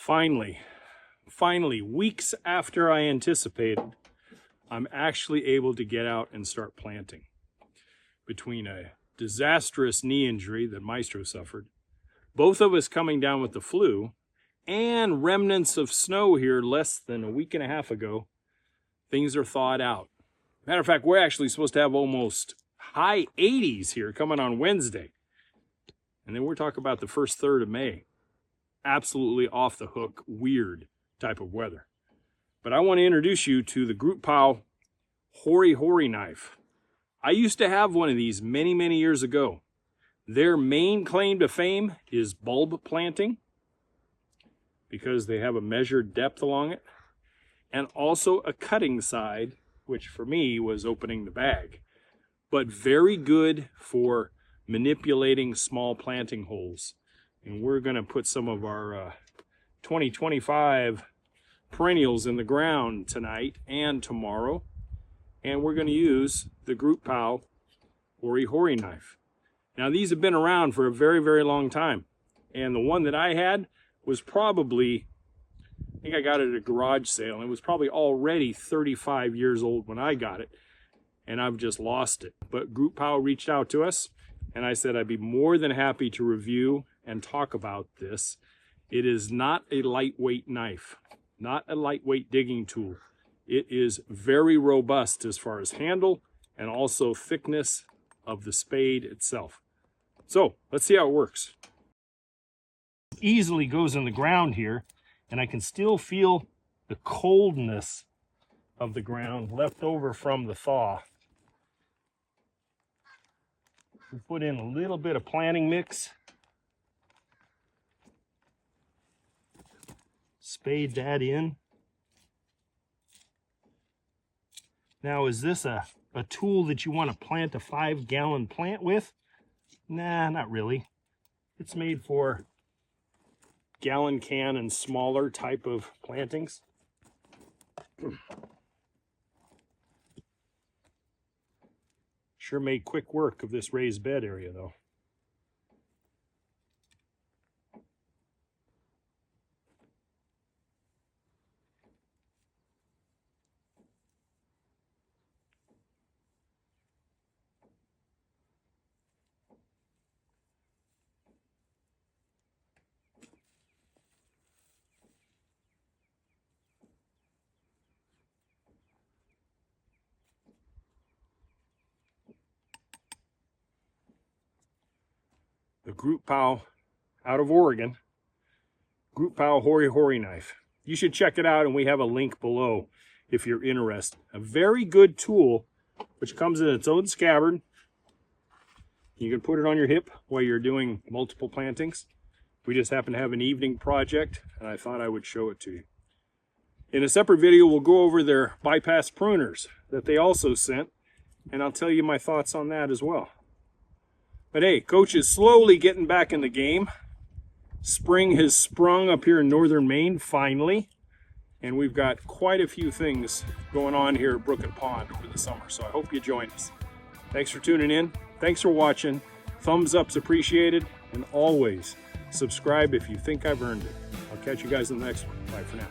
Finally, weeks after I anticipated, I'm actually able to get out and start planting. Between a disastrous knee injury that Maestro suffered, both of us coming down with the flu, and remnants of snow here less than a week and a half ago, things are thawed out. Matter of fact, we're actually supposed to have almost high 80s here coming on Wednesday. And then we're talking about the first third of May. Absolutely off the hook, weird type of weather. But I want to introduce you to the GrootPow Hori Hori knife. I used to have one of these many, many years ago. Their main claim to fame is bulb planting, because they have a measured depth along it, and also a cutting side, which for me was opening the bag, but very good for manipulating small planting holes. And we're going to put some of our 2025 perennials in the ground tonight and tomorrow, and we're going to use the GrootPow Hori Hori knife. Now, these have been around for a very, very long time, and the one that I had was probably, I think I got it at a garage sale, and it was probably already 35 years old when I got it, and I've just lost it. But GrootPow reached out to us, and I said I'd be more than happy to review and talk about this. It is not a lightweight knife, not a lightweight digging tool. It is very robust as far as handle and also thickness of the spade itself. So let's see how it works. Easily goes in the ground here, and I can still feel the coldness of the ground left over from the thaw. We put in a little bit of planting mix. Spade that in. Now, is this a tool that you want to plant a 5-gallon plant with? Nah, not really. It's made for gallon can and smaller type of plantings. Sure made quick work of this raised bed area though. The GrootPow out of Oregon, GrootPow Hori Hori knife. You should check it out, and we have a link below if you're interested. A very good tool, which comes in its own scabbard. You can put it on your hip while you're doing multiple plantings. We just happen to have an evening project, and I thought I would show it to you. In a separate video, we'll go over their bypass pruners that they also sent, and I'll tell you my thoughts on that as well. But hey, Coach is slowly getting back in the game. Spring has sprung up here in northern Maine, finally. And we've got quite a few things going on here at Brook and Pond over the summer. So I hope you join us. Thanks for tuning in. Thanks for watching. Thumbs up's appreciated. And always subscribe if you think I've earned it. I'll catch you guys in the next one. Bye for now.